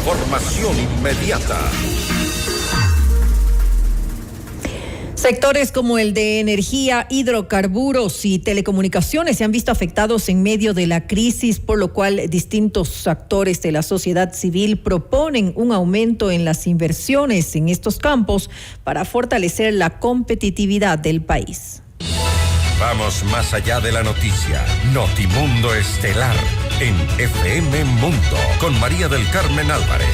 Información inmediata. Sectores como el de energía, hidrocarburos y telecomunicaciones se han visto afectados en medio de la crisis, por lo cual distintos actores de la sociedad civil proponen un aumento en las inversiones en estos campos para fortalecer la competitividad del país. Vamos más allá de la noticia. Notimundo Estelar en FM Mundo con María del Carmen Álvarez.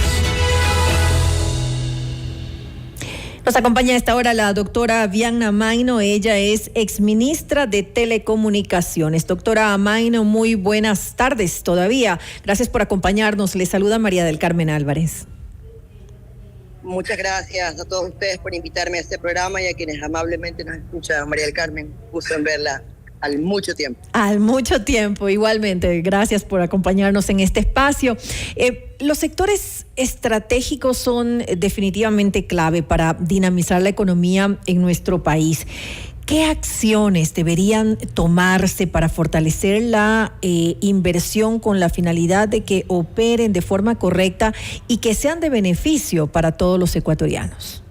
Nos acompaña a esta hora la doctora Vianna Amaino. Ella es exministra de Telecomunicaciones. Doctora Amaino, muy buenas tardes todavía. Gracias por acompañarnos. Le saluda María del Carmen Álvarez. Muchas gracias a todos ustedes por invitarme a este programa y a quienes amablemente nos escuchan. María del Carmen, gusto en verla al mucho tiempo. Al mucho tiempo, igualmente. Gracias por acompañarnos en este espacio. Los sectores estratégicos son definitivamente clave para dinamizar la economía en nuestro país. ¿Qué acciones deberían tomarse para fortalecer la inversión con la finalidad de que operen de forma correcta y que sean de beneficio para todos los ecuatorianos?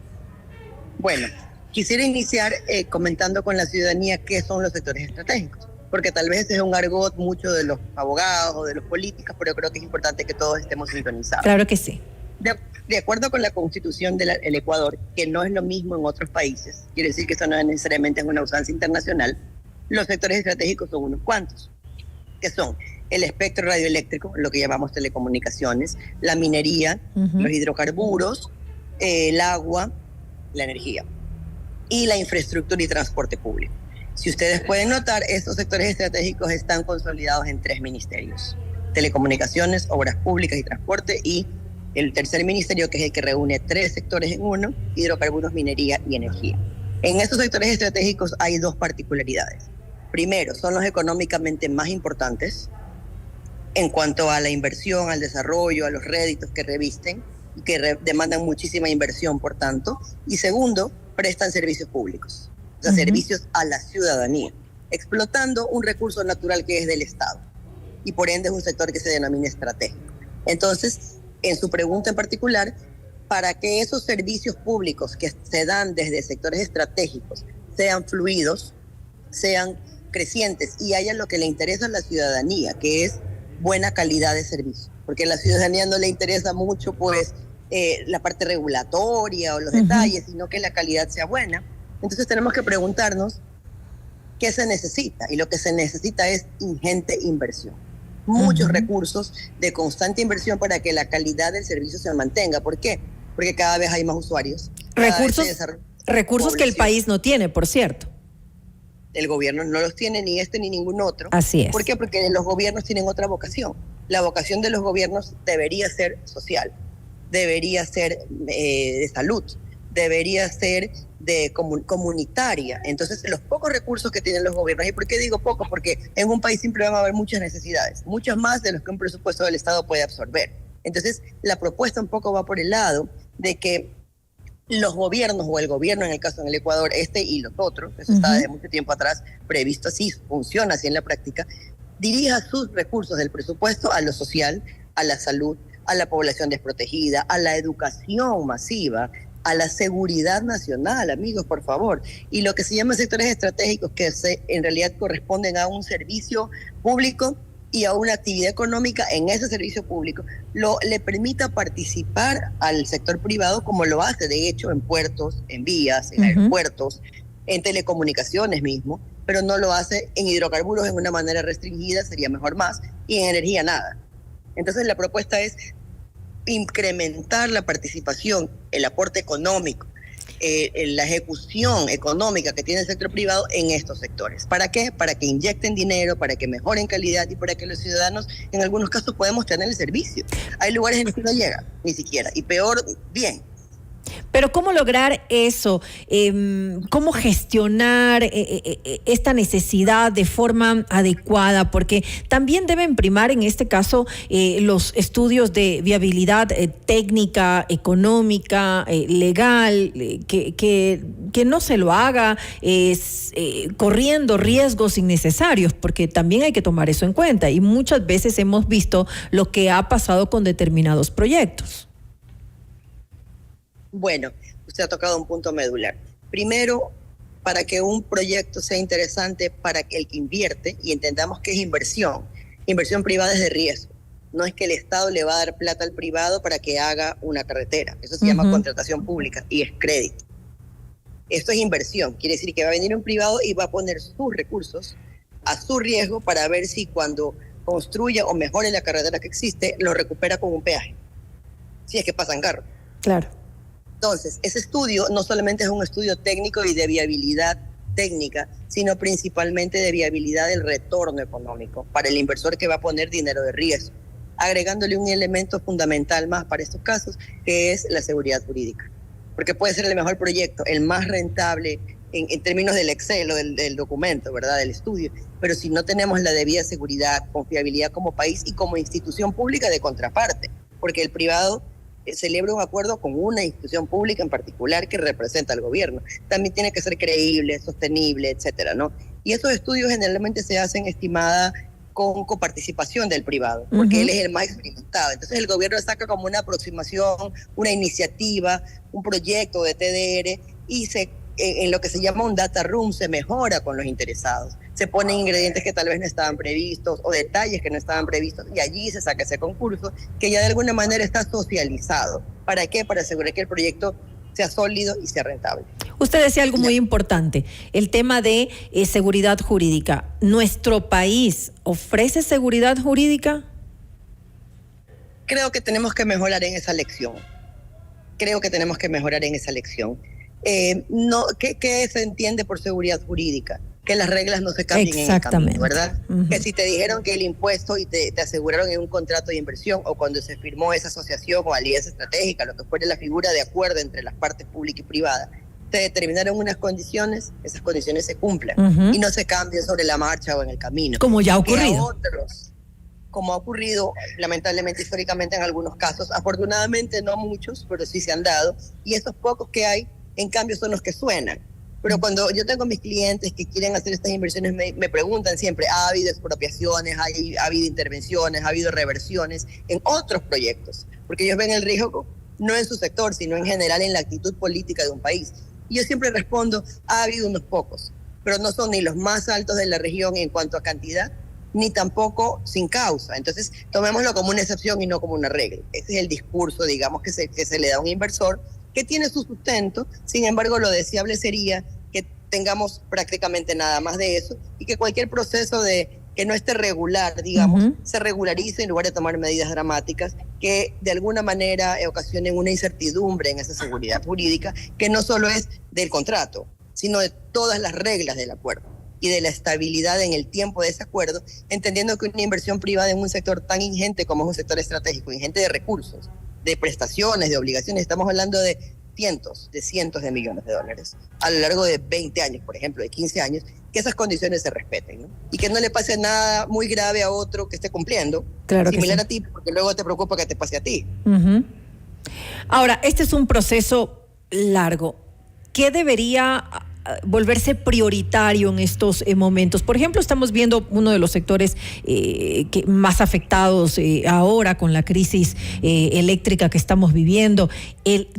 Bueno, quisiera iniciar comentando con la ciudadanía qué son los sectores estratégicos, porque tal vez es un argot mucho de los abogados o de los políticos, pero creo que es importante que todos estemos sintonizados. Claro que sí. De acuerdo con la Constitución del Ecuador, que no es lo mismo en otros países, quiere decir que esto no necesariamente es una usanza internacional, los sectores estratégicos son unos cuantos, que son el espectro radioeléctrico, lo que llamamos telecomunicaciones, la minería, los hidrocarburos, el agua, la energía y la infraestructura y transporte público. Si ustedes pueden notar, estos sectores estratégicos están consolidados en 3 ministerios: telecomunicaciones, obras públicas y transporte, y el tercer ministerio, que es el que reúne 3 sectores en uno: hidrocarburos, minería y energía. En estos sectores estratégicos hay 2 particularidades. Primero, son los económicamente más importantes en cuanto a la inversión, al desarrollo, a los réditos que revisten y que demandan muchísima inversión, por tanto. Y segundo, prestan servicios públicos, o sea, servicios a la ciudadanía, explotando un recurso natural que es del Estado, y por ende es un sector que se denomina estratégico. Entonces, en su pregunta en particular, para que esos servicios públicos que se dan desde sectores estratégicos sean fluidos, sean crecientes y haya lo que le interesa a la ciudadanía, que es buena calidad de servicio, porque a la ciudadanía no le interesa mucho pues la parte regulatoria o los detalles, sino que la calidad sea buena. Entonces tenemos que preguntarnos qué se necesita, y lo que se necesita es ingente inversión. Muchos recursos de constante inversión para que la calidad del servicio se mantenga. ¿Por qué? Porque cada vez hay más usuarios. Recursos que el país no tiene, por cierto. El gobierno no los tiene, ni este ni ningún otro. Así es. ¿Por qué? Porque los gobiernos tienen otra vocación. La vocación de los gobiernos debería ser social, debería ser de salud, debería ser de comunitaria. Entonces, los pocos recursos que tienen los gobiernos, ¿y por qué digo pocos? Porque en un país siempre van a haber muchas necesidades, muchas más de los que un presupuesto del Estado puede absorber. Entonces, la propuesta un poco va por el lado de que los gobiernos, o el gobierno en el caso en el Ecuador, este y los otros, eso está desde mucho tiempo atrás previsto así, funciona así en la práctica, dirija sus recursos del presupuesto a lo social, a la salud, a la población desprotegida, a la educación masiva, a la seguridad nacional, amigos, por favor. Y lo que se llama sectores estratégicos, que en realidad corresponden a un servicio público y a una actividad económica en ese servicio público, le permita participar al sector privado, como lo hace de hecho en puertos, en vías, en aeropuertos, en telecomunicaciones mismo, pero no lo hace en hidrocarburos en una manera restringida, sería mejor más, y en energía nada. Entonces la propuesta es incrementar la participación, el aporte económico, la ejecución económica que tiene el sector privado en estos sectores. ¿Para qué? Para que inyecten dinero, para que mejoren calidad y para que los ciudadanos en algunos casos podamos tener el servicio. Hay lugares en los que no llega, ni siquiera, y peor, bien. Pero ¿cómo lograr eso? ¿Cómo gestionar esta necesidad de forma adecuada? Porque también deben primar en este caso los estudios de viabilidad técnica, económica, legal, que no se lo haga corriendo riesgos innecesarios, porque también hay que tomar eso en cuenta. Y muchas veces hemos visto lo que ha pasado con determinados proyectos. Bueno, usted ha tocado un punto medular. Primero, para que un proyecto sea interesante para el que invierte, y entendamos que es inversión privada es de riesgo. No es que el Estado le va a dar plata al privado para que haga una carretera. Eso se llama contratación pública y es crédito. Esto es inversión. Quiere decir que va a venir un privado y va a poner sus recursos a su riesgo para ver si cuando construya o mejore la carretera que existe, lo recupera con un peaje. Si es que pasan carros. Claro. Entonces, ese estudio no solamente es un estudio técnico y de viabilidad técnica, sino principalmente de viabilidad del retorno económico para el inversor que va a poner dinero de riesgo, agregándole un elemento fundamental más para estos casos, que es la seguridad jurídica. Porque puede ser el mejor proyecto, el más rentable en términos del Excel o del documento, ¿verdad?, del estudio, pero si no tenemos la debida seguridad, confiabilidad como país y como institución pública de contraparte, porque el privado celebra un acuerdo con una institución pública en particular que representa al gobierno. También tiene que ser creíble, sostenible, etcétera, ¿no? Y estos estudios generalmente se hacen estimada con coparticipación del privado, porque él es el más experimentado. Entonces el gobierno saca como una aproximación, una iniciativa, un proyecto de TDR y en lo que se llama un data room se mejora con los interesados. Se ponen ingredientes que tal vez no estaban previstos o detalles que no estaban previstos y allí se saca ese concurso que ya de alguna manera está socializado. ¿Para qué? Para asegurar que el proyecto sea sólido y sea rentable. Usted decía algo muy importante, el tema de seguridad jurídica. ¿Nuestro país ofrece seguridad jurídica? Creo que tenemos que mejorar en esa lección. ¿Qué se entiende por seguridad jurídica? Que las reglas no se cambien en el camino, ¿verdad? Que si te dijeron que el impuesto y te aseguraron en un contrato de inversión o cuando se firmó esa asociación o alianza estratégica, lo que fuera la figura de acuerdo entre las partes pública y privada, te determinaron unas condiciones, esas condiciones se cumplan y no se cambien sobre la marcha o en el camino. Como ya ha ocurrido. Como ha ocurrido lamentablemente históricamente en algunos casos, afortunadamente no muchos, pero sí se han dado, y esos pocos que hay, en cambio, son los que suenan. Pero cuando yo tengo mis clientes que quieren hacer estas inversiones, me preguntan siempre, ¿ha habido expropiaciones, ha habido intervenciones, ha habido reversiones en otros proyectos? Porque ellos ven el riesgo no en su sector, sino en general en la actitud política de un país. Y yo siempre respondo, ha habido unos pocos, pero no son ni los más altos de la región en cuanto a cantidad, ni tampoco sin causa. Entonces, tomémoslo como una excepción y no como una regla. Ese es el discurso, digamos, que se le da a un inversor, que tiene su sustento. Sin embargo, lo deseable sería que tengamos prácticamente nada más de eso y que cualquier proceso que no esté regular, digamos, se regularice en lugar de tomar medidas dramáticas que de alguna manera ocasionen una incertidumbre en esa seguridad jurídica, que no solo es del contrato, sino de todas las reglas del acuerdo y de la estabilidad en el tiempo de ese acuerdo, entendiendo que una inversión privada en un sector tan ingente como es un sector estratégico, ingente de recursos, de prestaciones, de obligaciones, estamos hablando de cientos de millones de dólares a lo largo de 20 años, por ejemplo, de 15 años, que esas condiciones se respeten, ¿no? Y que no le pase nada muy grave a otro que esté cumpliendo, claro, similar a ti, porque luego te preocupa que te pase a ti. Ahora, este es un proceso largo. ¿Qué debería volverse prioritario en estos momentos? Por ejemplo, estamos viendo uno de los sectores más afectados ahora con la crisis eléctrica que estamos viviendo.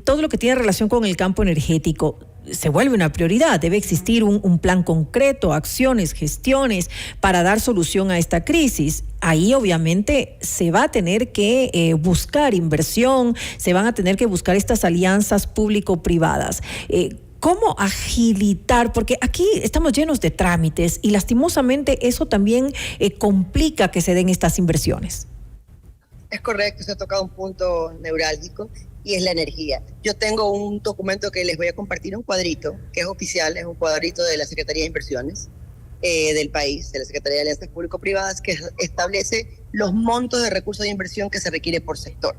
Todo lo que tiene relación con el campo energético se vuelve una prioridad. Debe existir un plan concreto, acciones, gestiones para dar solución a esta crisis. Ahí obviamente se va a tener que buscar inversión, se van a tener que buscar estas alianzas público-privadas. ¿Cómo agilitar? Porque aquí estamos llenos de trámites y lastimosamente eso también complica que se den estas inversiones. Es correcto, se ha tocado un punto neurálgico y es la energía. Yo tengo un documento que les voy a compartir, un cuadrito que es oficial, es un cuadrito de la Secretaría de Inversiones del país, de la Secretaría de Alianzas Público-Privadas, que establece los montos de recursos de inversión que se requiere por sector.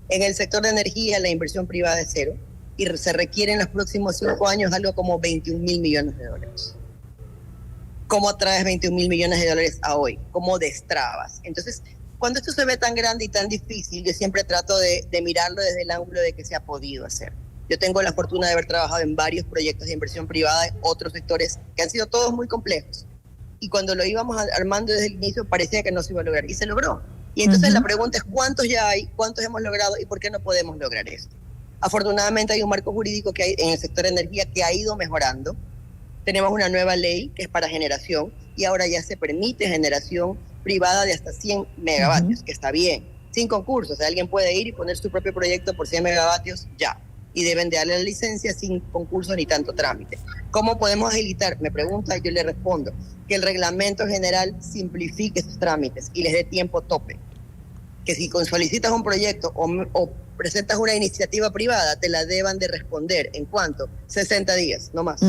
En el sector de energía la inversión privada es cero. y se requiere en los próximos 5 años algo como 21.000 millones de dólares. ¿Cómo traes 21.000 millones de dólares a hoy? ¿Cómo destrabas? Entonces, cuando esto se ve tan grande y tan difícil, yo siempre trato de mirarlo desde el ángulo de que se ha podido hacer. Yo tengo la fortuna de haber trabajado en varios proyectos de inversión privada en otros sectores que han sido todos muy complejos. Y cuando lo íbamos armando desde el inicio parecía que no se iba a lograr y se logró. Y entonces la pregunta es ¿cuántos ya hay? ¿Cuántos hemos logrado? ¿Y por qué no podemos lograr esto? Afortunadamente hay un marco jurídico que hay en el sector de energía que ha ido mejorando. Tenemos una nueva ley que es para generación y ahora ya se permite generación privada de hasta 100 megavatios, que está bien, sin concursos. O sea, alguien puede ir y poner su propio proyecto por 100 megavatios ya. Y deben de darle la licencia sin concurso ni tanto trámite. ¿Cómo podemos agilitar? Me pregunta y yo le respondo. Que el reglamento general simplifique esos trámites y les dé tiempo tope. Que si solicitas un proyecto o presentas una iniciativa privada, te la deban de responder. ¿En cuánto? 60 días, no más.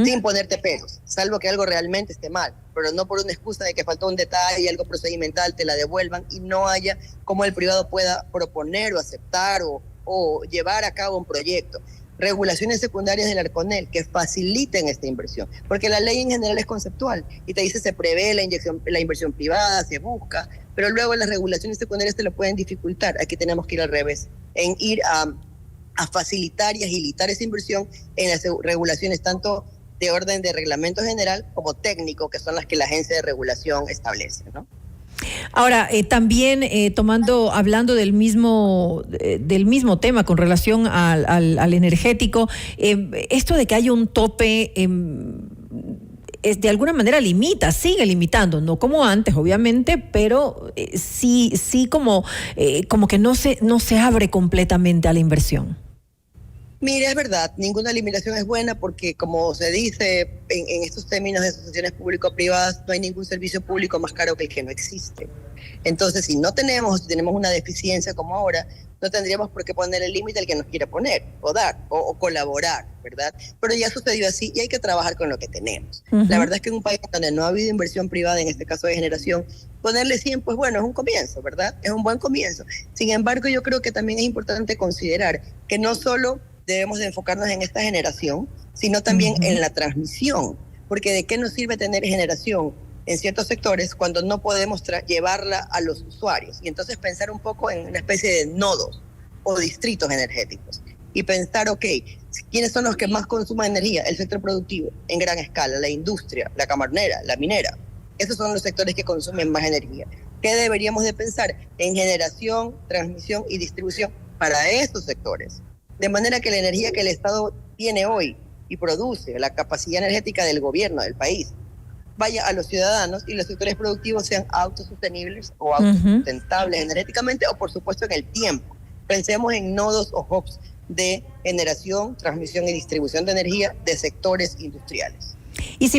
Sin ponerte peros, salvo que algo realmente esté mal, pero no por una excusa de que faltó un detalle, algo procedimental, te la devuelvan y no haya como el privado pueda proponer o aceptar o llevar a cabo un proyecto. Regulaciones secundarias del Arconel que faciliten esta inversión, porque la ley en general es conceptual y te dice se prevé la inversión privada, se busca, pero luego las regulaciones secundarias te lo pueden dificultar. Aquí tenemos que ir al revés, en ir a facilitar y agilitar esa inversión en las regulaciones tanto de orden de reglamento general como técnico, que son las que la agencia de regulación establece, ¿no? Ahora, también hablando del mismo tema con relación al energético, esto de que haya un tope de alguna manera sigue limitando, no como antes, obviamente, pero sí como que no se abre completamente a la inversión. Mire, es verdad, ninguna limitación es buena porque, como se dice en estos términos de asociaciones público-privadas, no hay ningún servicio público más caro que el que no existe. Entonces, si tenemos una deficiencia como ahora, no tendríamos por qué poner el límite al que nos quiera poner o dar o colaborar, ¿verdad? Pero ya sucedió así y hay que trabajar con lo que tenemos. La verdad es que en un país donde no ha habido inversión privada, en este caso de generación, ponerle 100, pues bueno, es un comienzo, ¿verdad? Es un buen comienzo. Sin embargo, yo creo que también es importante considerar que no solo debemos de enfocarnos en esta generación, sino también en la transmisión, porque ¿de qué nos sirve tener generación en ciertos sectores cuando no podemos llevarla a los usuarios? Y entonces pensar un poco en una especie de nodos o distritos energéticos y pensar, ok, ¿quiénes son los que más consumen energía? El sector productivo en gran escala, la industria, la carbonera, la minera. Esos son los sectores que consumen más energía. ¿Qué deberíamos de pensar? En generación, transmisión y distribución para esos sectores. De manera que la energía que el Estado tiene hoy y produce, la capacidad energética del gobierno, del país, vaya a los ciudadanos y los sectores productivos sean autosostenibles o autosustentables energéticamente o, por supuesto, en el tiempo. Pensemos en nodos o hubs de generación, transmisión y distribución de energía de sectores industriales. Y si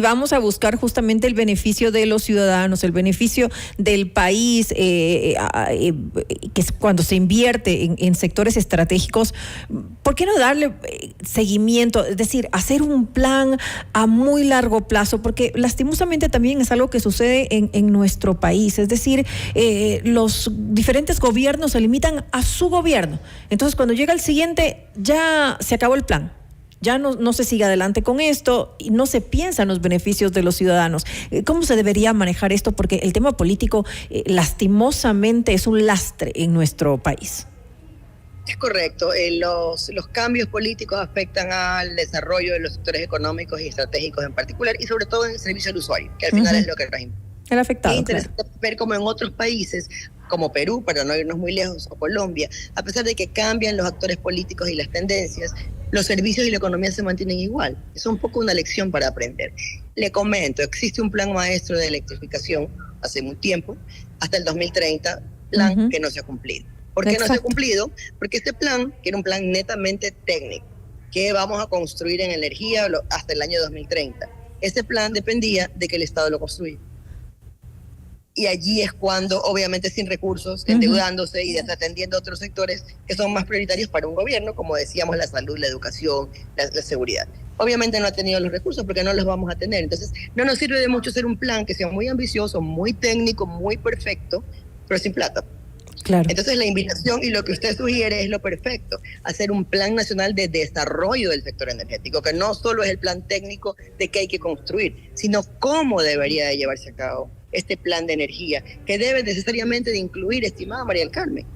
vamos a buscar justamente el beneficio de los ciudadanos, el beneficio del país, que es cuando se invierte en sectores estratégicos, ¿por qué no darle seguimiento? Es decir, hacer un plan a muy largo plazo, porque lastimosamente también es algo que sucede en nuestro país. Es decir, los diferentes gobiernos se limitan a su gobierno. Entonces, cuando llega el siguiente, ya se acabó el plan. Ya no se sigue adelante con esto y no se piensa en los beneficios de los ciudadanos. ¿Cómo se debería manejar esto? Porque el tema político, lastimosamente, es un lastre en nuestro país. Es correcto. Los cambios políticos afectan al desarrollo de los sectores económicos y estratégicos en particular, y sobre todo en el servicio al usuario, que al final es lo que nos importa. El afectado. Es interesante ver cómo en otros países, como Perú, para no irnos muy lejos, o Colombia, a pesar de que cambian los actores políticos y las tendencias, los servicios y la economía se mantienen igual. Es un poco una lección para aprender. Le comento, existe un plan maestro de electrificación hace muy tiempo, hasta el 2030, plan que no se ha cumplido. ¿Por qué no se ha cumplido? Porque este plan, que era un plan netamente técnico, que vamos a construir en energía hasta el año 2030, este plan dependía de que el Estado lo construya. Y allí es cuando, obviamente sin recursos, endeudándose y desatendiendo otros sectores que son más prioritarios para un gobierno, como decíamos, la salud, la educación, la seguridad. Obviamente no ha tenido los recursos porque no los vamos a tener. Entonces, no nos sirve de mucho hacer un plan que sea muy ambicioso, muy técnico, muy perfecto, pero sin plata. Claro. Entonces la invitación y lo que usted sugiere es lo perfecto, hacer un plan nacional de desarrollo del sector energético, que no solo es el plan técnico de qué hay que construir, sino cómo debería de llevarse a cabo este plan de energía, que debe necesariamente de incluir, estimada María del Carmen,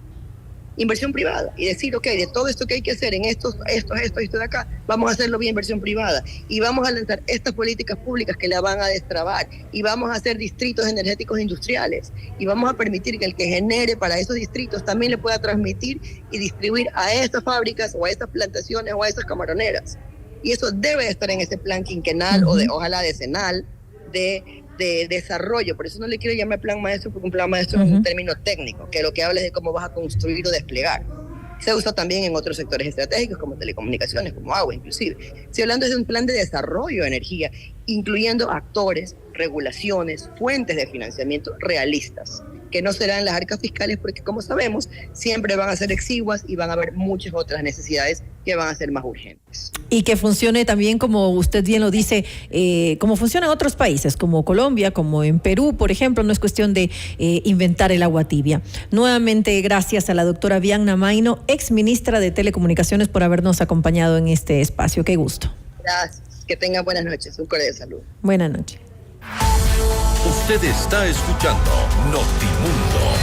inversión privada y decir, ok, de todo esto que hay que hacer en esto de acá, vamos a hacerlo vía inversión privada y vamos a lanzar estas políticas públicas que la van a destrabar y vamos a hacer distritos energéticos industriales y vamos a permitir que el que genere para esos distritos también le pueda transmitir y distribuir a estas fábricas o a estas plantaciones o a esas camaroneras. Y eso debe de estar en ese plan quinquenal o ojalá decenal de desarrollo. Por eso no le quiero llamar plan maestro, porque un plan maestro es un término técnico, que lo que habla es de cómo vas a construir o desplegar. Se usa también en otros sectores estratégicos, como telecomunicaciones, como agua, inclusive. Estoy hablando de un plan de desarrollo de energía, incluyendo actores, regulaciones, fuentes de financiamiento realistas, que no serán las arcas fiscales, porque como sabemos, siempre van a ser exiguas y van a haber muchas otras necesidades que van a ser más urgentes. Y que funcione también, como usted bien lo dice, como funciona en otros países, como Colombia, como en Perú, por ejemplo. No es cuestión de inventar el agua tibia. Nuevamente, gracias a la doctora Vianna Maino, ex ministra de Telecomunicaciones, por habernos acompañado en este espacio. Qué gusto. Gracias. Que tengan buenas noches. Un cordial saludo. Buenas noches. Usted está escuchando Notimundo.